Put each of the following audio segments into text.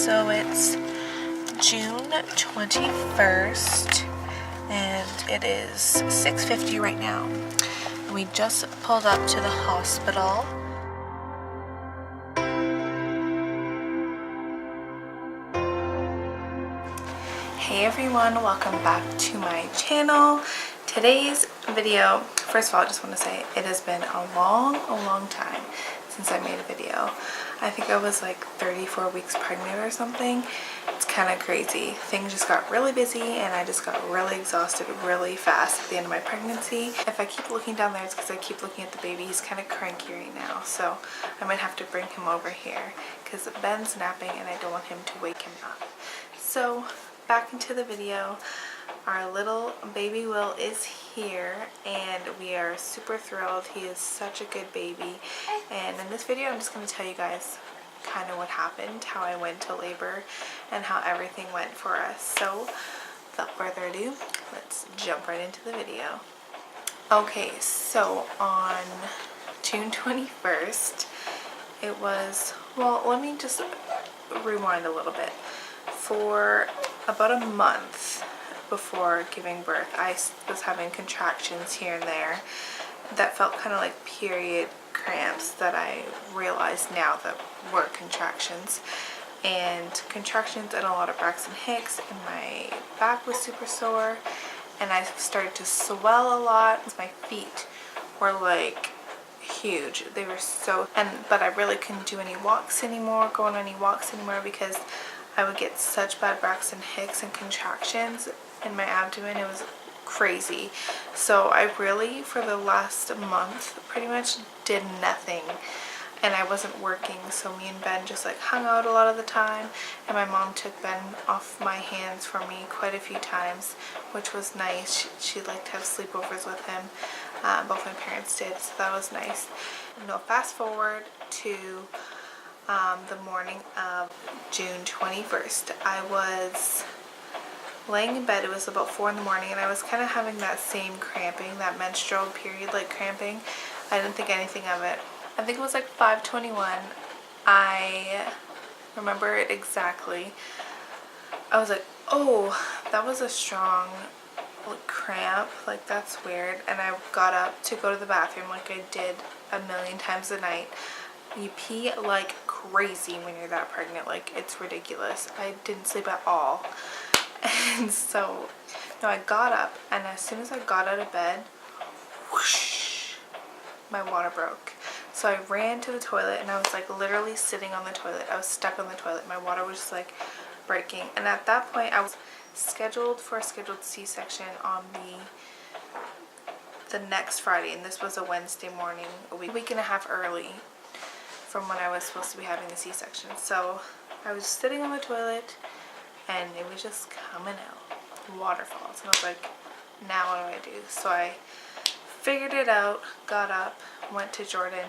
So it's June 21st and it is 6:50 right now. We just pulled up to the hospital. Hey everyone, welcome back to my channel. Today's video, first of all, I just want to say it has been a long time since I made a video. I think I was like 34 weeks pregnant or something. It's kind of crazy. Things just got really busy and I just got really exhausted really fast at the end of my pregnancy. If I keep looking down there, it's because I keep looking at the baby. He's kind of cranky right now, so I might have to bring him over here because Ben's napping and I don't want him to wake him up. So back into the video. Our little baby Will is here and we are super thrilled. He is such a good baby, and in this video I'm just going to tell you guys kind of what happened, how I went to labor, and how everything went for us. So without further ado, let's jump right into the video. Okay, so on June 21st, it was, well, let me just rewind a little bit. For about a month before giving birth, I was having contractions here and there that felt kind of like period cramps that I realize now that were contractions. And contractions and a lot of Braxton Hicks, and my back was super sore and I started to swell a lot. My feet were like huge. They were so, but I really couldn't do any walks anymore, go on any walks anymore, because I would get such bad Braxton Hicks and contractions in my abdomen. It was crazy. So I really, for the last month, pretty much did nothing. And I wasn't working, so me and Ben just like hung out a lot of the time. And my mom took Ben off my hands for me quite a few times, which was nice. She liked to have sleepovers with him. Both my parents did, so that was nice. No, fast forward to the morning of June 21st. I was laying in bed. It was about 4 in the morning and I was kind of having that same cramping, that menstrual period like cramping. I didn't think anything of it. I think it was like 5:21. I remember it exactly. I was like, oh, that was a strong like cramp, like that's weird. And I got up to go to the bathroom like I did a million times a night. You pee like crazy when you're that pregnant, like it's ridiculous. I didn't sleep at all. And so no, I got up, and as soon as I got out of bed, whoosh, my water broke. So I ran to the toilet and I was like literally sitting on the toilet. I was stuck on the toilet. My water was just like breaking. And at that point I was scheduled for a scheduled C-section on the next Friday, and this was a Wednesday morning, a week and a half early from when I was supposed to be having the C-section. So I was sitting on the toilet and it was just coming out, waterfalls. And I was like, now what do? So I figured it out, got up, went to Jordan,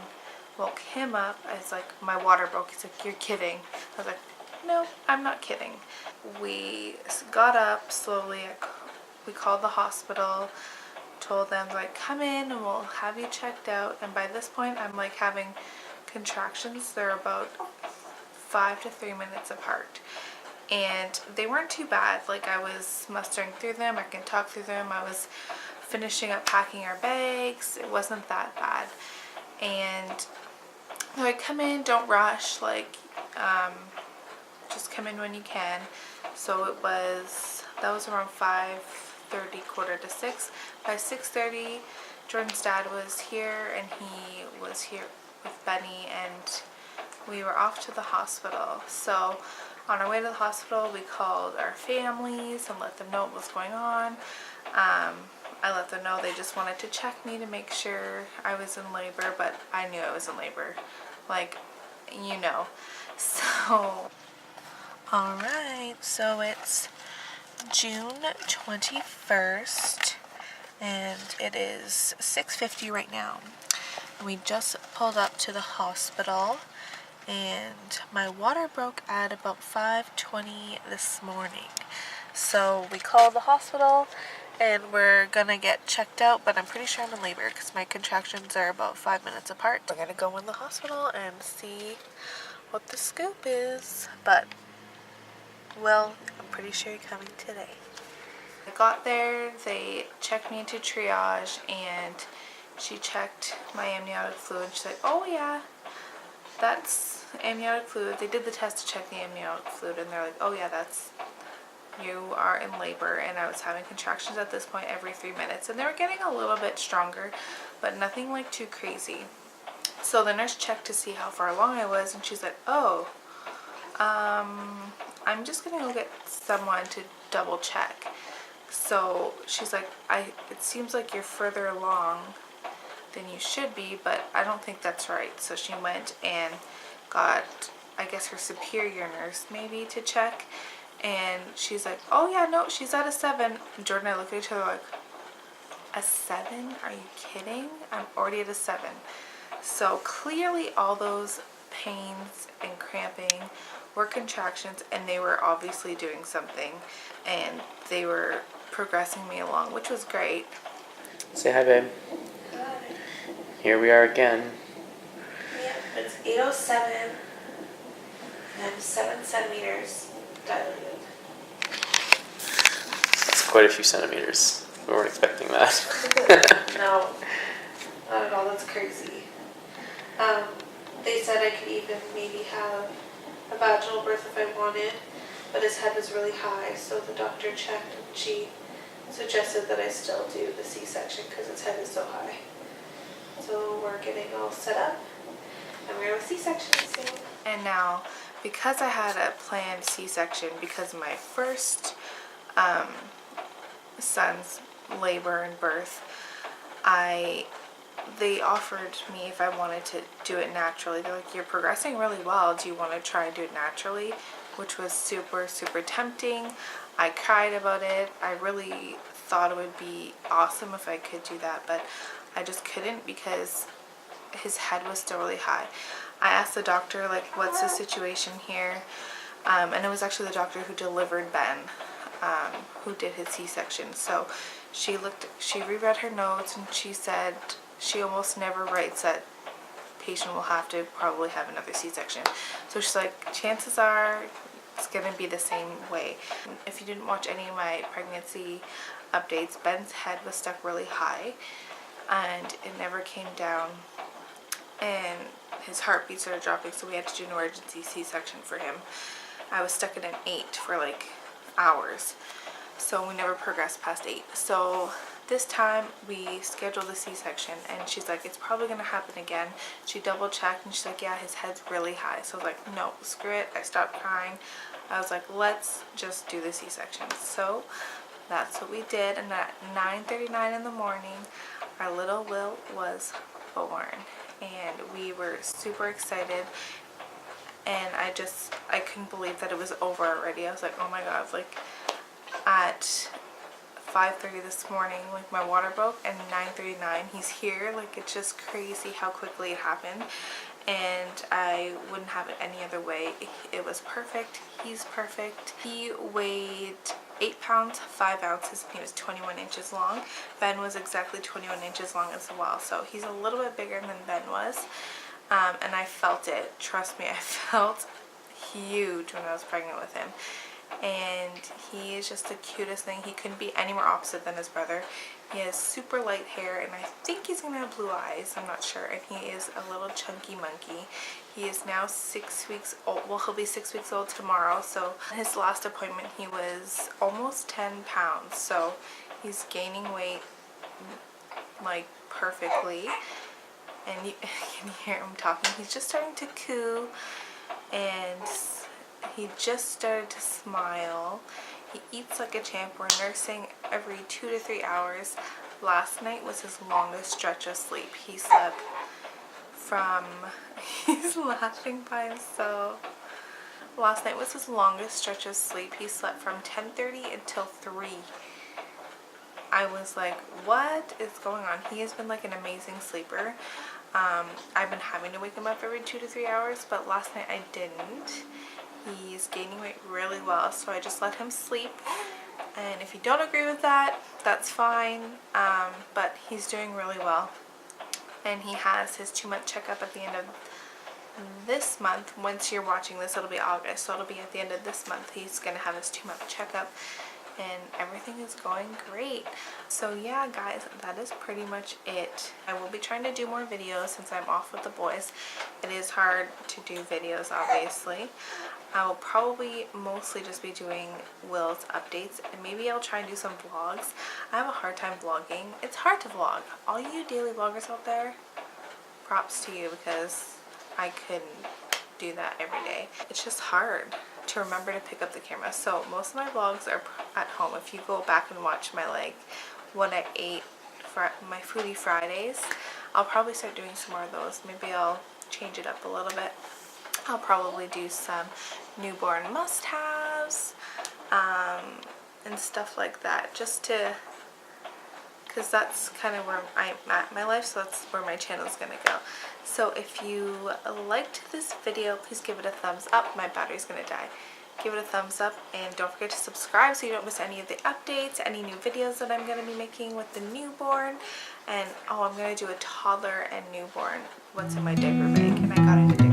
woke him up. I was like, my water broke. He's like, you're kidding. I was like, no, I'm not kidding. We got up slowly. We called the hospital, told them like, come in and we'll have you checked out. And by this point I'm like having contractions. They're about 5 to 3 minutes apart, and they weren't too bad. Like I was mustering through them, I can talk through them. I was finishing up packing our bags. It wasn't that bad. And they're like, come in, don't rush, like just come in when you can. So that was around 5:30, quarter to 6. By 6:30 Jordan's dad was here, and he was here with Benny, and we were off to the hospital. So on our way to the hospital we called our families and let them know what was going on. I let them know they just wanted to check me to make sure I was in labor, but I knew I was in labor, like, you know. So alright, so it's June 21st and it is 6:50 right now. We just pulled up to the hospital and my water broke at about 5:20 this morning. So we called the hospital and we're gonna get checked out, but I'm pretty sure I'm in labor because my contractions are about 5 minutes apart. We're gonna go in the hospital and see what the scoop is. But Well, I'm pretty sure you're coming today. I got there, they checked me into triage, and she checked my amniotic fluid. She's like, oh yeah, that's amniotic fluid. They did the test to check the amniotic fluid, and they're like, oh yeah, you are in labor. And I was having contractions at this point every 3 minutes, and they were getting a little bit stronger, but nothing like too crazy. So the nurse checked to see how far along I was, and she's like, oh, I'm just gonna go get someone to double check. So she's like, it seems like you're further along than you should be, but I don't think that's right. So she went and got, I guess, her superior nurse maybe to check, and she's like, oh yeah, no, she's at a 7. Jordan and I look at each other like, a 7? Are you kidding? I'm already at a 7. So clearly all those pains and cramping were contractions, and they were obviously doing something, and they were progressing me along, which was great. Say hi, babe. Hi. Here we are again. Yep, it's 8:07. I'm 7 centimeters dilated. That's quite a few centimeters. We weren't expecting that. No, not at all. That's crazy. They said I could even maybe have a vaginal birth if I wanted, but his head was really high, so the doctor checked and she suggested that I still do the C-section because his head is so high. So we're getting all set up, and we're going to have a C-section soon. And now, because I had a planned C-section because of my first son's labor and birth, they offered me if I wanted to do it naturally. They're like, you're progressing really well. Do you want to try and do it naturally? Which was super, super tempting. I cried about it. I really thought it would be awesome if I could do that, but I just couldn't because his head was still really high. I asked the doctor, like, what's the situation here? And it was actually the doctor who delivered Ben, who did his C-section. So she reread her notes, and she said she almost never writes that patient will have to probably have another C-section. So she's like, chances are it's gonna be the same way. If you didn't watch any of my pregnancy updates, Ben's head was stuck really high and it never came down, and his heartbeat started dropping, so we had to do an emergency C-section for him. I was stuck at an 8 for like hours, so we never progressed past 8. So this time we scheduled the C-section, and she's like, it's probably gonna happen again. She double checked and she's like, yeah, his head's really high. So I was like, no, screw it. I stopped crying. I was like, let's just do the C-section. So that's what we did, and at 9:39 in the morning our little Will was born, and we were super excited. And I couldn't believe that it was over already. I was like, oh my god. Like at 5:30 this morning, like my water broke, and 9:39 he's here. Like, it's just crazy how quickly it happened, and I wouldn't have it any other way. It was perfect. He's perfect. He weighed 8 pounds 5 ounces, and he was 21 inches long. Ben was exactly 21 inches long as well, so he's a little bit bigger than Ben was. And I felt it. Trust me, I felt huge when I was pregnant with him. And he is just the cutest thing. He couldn't be any more opposite than his brother. He has super light hair, and I think he's gonna have blue eyes. I'm not sure. And he is a little chunky monkey. He is now 6 weeks old. Well, he'll be 6 weeks old tomorrow. So his last appointment, he was almost 10 pounds. So he's gaining weight like perfectly. And you can hear him talking. He's just starting to coo, and he just started to smile. He eats like a champ. We're nursing every 2 to 3 hours. Last night was his longest stretch of sleep. He slept from, he's laughing by himself. Last night was his longest stretch of sleep. He slept from 10:30 until 3. I was like, what is going on? He has been like an amazing sleeper. I've been having to wake him up every 2 to 3 hours, but last night I didn't. He's gaining weight really well, so I just let him sleep. And if you don't agree with that, that's fine. But he's doing really well. And he has his 2-month checkup at the end of this month, once you're watching this, it'll be August, so it'll be at the end of this month. He's gonna have his 2-month checkup and everything is going great. So yeah guys, that is pretty much it. I will be trying to do more videos since I'm off with the boys. It is hard to do videos, obviously. I will probably mostly just be doing Will's updates, and maybe I'll try and do some vlogs. I have a hard time vlogging. It's hard to vlog. All you daily vloggers out there, props to you, because I couldn't do that every day. It's just hard to remember to pick up the camera. So most of my vlogs are at home. If you go back and watch my like what I ate for my Foodie Fridays, I'll probably start doing some more of those. Maybe I'll change it up a little bit. I'll probably do some newborn must-haves and stuff like that, just to, because that's kind of where I'm at in my life, so that's where my channel is going to go. So if you liked this video, please give it a thumbs up. My battery's going to die. Give it a thumbs up, and don't forget to subscribe so you don't miss any of the updates, any new videos that I'm going to be making with the newborn. And oh, I'm going to do a toddler and newborn, what's in my diaper bag, and I got into